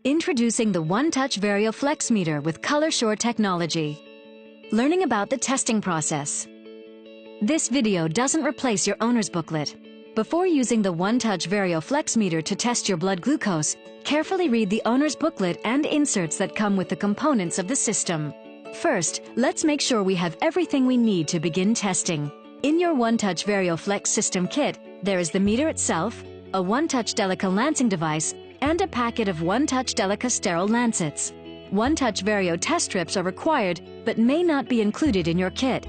Introducing the One-Touch VarioFlex meter with ColorSure technology. Learning about the testing process. This video doesn't replace your owner's booklet. Before using the One-Touch VarioFlex meter to test your blood glucose, carefully read the owner's booklet and inserts that come with the components of the system. First, let's make sure we have everything we need to begin testing. In your One-Touch VarioFlex system kit, there is the meter itself, a One-Touch Delica lancing device, and a packet of One-Touch Delica sterile lancets. One-Touch Vario test strips are required, but may not be included in your kit.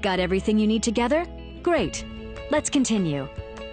Got everything you need together? Great! Let's continue.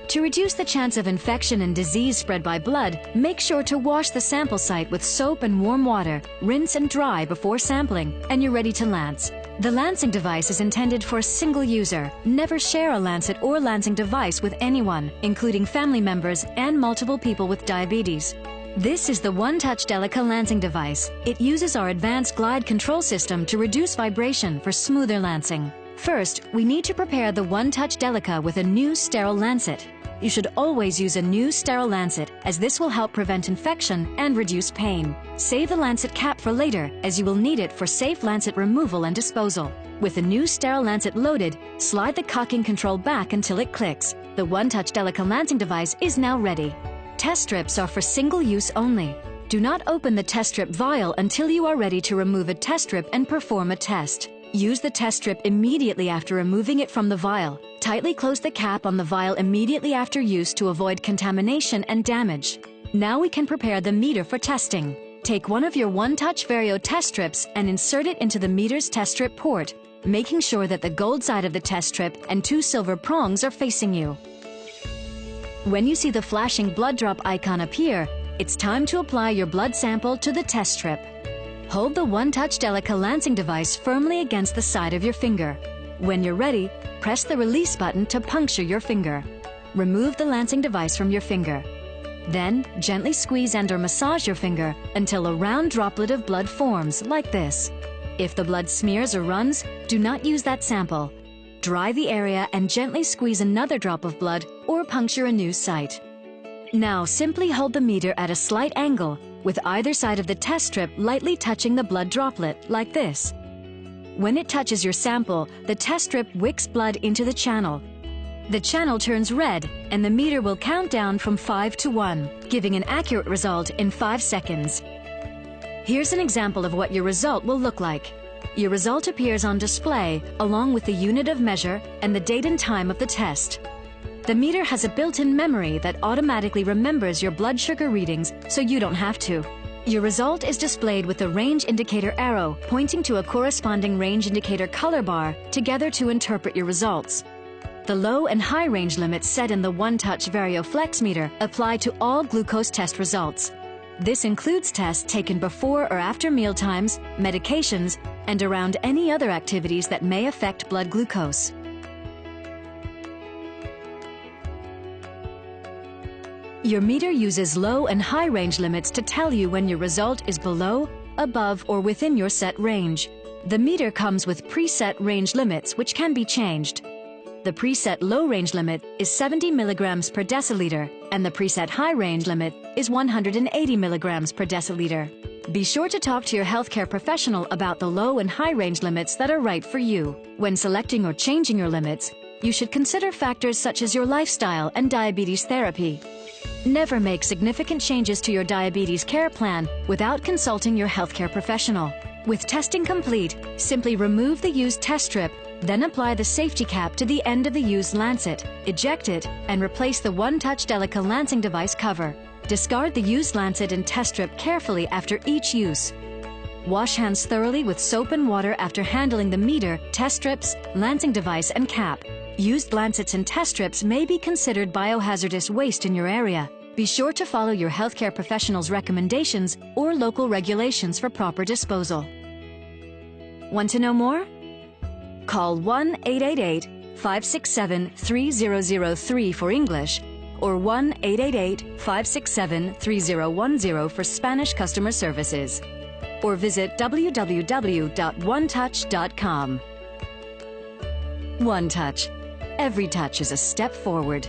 To reduce the chance of infection and disease spread by blood, make sure to wash the sample site with soap and warm water, rinse and dry before sampling, and you're ready to lance. The lancing device is intended for a single user. Never share a lancet or lancing device with anyone, including family members and multiple people with diabetes. This is the One-Touch Delica lancing device. It uses our advanced glide control system to reduce vibration for smoother lancing. First, we need to prepare the One-Touch Delica with a new sterile lancet. You should always use a new sterile lancet, as this will help prevent infection and reduce pain. Save the lancet cap for later, as you will need it for safe lancet removal and disposal. With the new sterile lancet loaded, slide the cocking control back until it clicks. The One-Touch Delica lancing device is now ready. Test strips are for single use only. Do not open the test strip vial until you are ready to remove a test strip and perform a test. Use the test strip immediately after removing it from the vial. Tightly close the cap on the vial immediately after use to avoid contamination and damage. Now we can prepare the meter for testing. Take one of your One-Touch Vario test strips and insert it into the meter's test strip port, making sure that the gold side of the test strip and two silver prongs are facing you. When you see the flashing blood drop icon appear, it's time to apply your blood sample to the test strip. Hold the One-Touch Delica lancing device firmly against the side of your finger. When you're ready, press the release button to puncture your finger. Remove the lancing device from your finger. Then, gently squeeze and/or massage your finger until a round droplet of blood forms, like this. If the blood smears or runs, do not use that sample. Dry the area and gently squeeze another drop of blood or puncture a new site. Now, simply hold the meter at a slight angle, with either side of the test strip lightly touching the blood droplet, like this. When it touches your sample, the test strip wicks blood into the channel. The channel turns red, and the meter will count down from 5 to 1, giving an accurate result in 5 seconds. Here's an example of what your result will look like. Your result appears on display, along with the unit of measure and the date and time of the test. The meter has a built-in memory that automatically remembers your blood sugar readings, so you don't have to. Your result is displayed with a range indicator arrow pointing to a corresponding range indicator color bar together to interpret your results. The low and high range limits set in the One-Touch VarioFlex meter apply to all glucose test results. This includes tests taken before or after mealtimes, medications, and around any other activities that may affect blood glucose. Your meter uses low and high range limits to tell you when your result is below, above, or within your set range. The meter comes with preset range limits which can be changed. The preset low range limit is 70 milligrams per deciliter, and the preset high range limit is 180 milligrams per deciliter. Be sure to talk to your healthcare professional about the low and high range limits that are right for you. When selecting or changing your limits, you should consider factors such as your lifestyle and diabetes therapy. Never make significant changes to your diabetes care plan without consulting your healthcare professional. With testing complete, simply remove the used test strip, then apply the safety cap to the end of the used lancet, eject it, and replace the One-Touch Delica lancing device cover. Discard the used lancet and test strip carefully after each use. Wash hands thoroughly with soap and water after handling the meter, test strips, lancing device, and cap. Used lancets and test strips may be considered biohazardous waste in your area. Be sure to follow your healthcare professional's recommendations or local regulations for proper disposal. Want to know more? Call 1-888-567-3003 for English or 1-888-567-3010 for Spanish customer services, or visit www.onetouch.com. One Touch. Every touch is a step forward.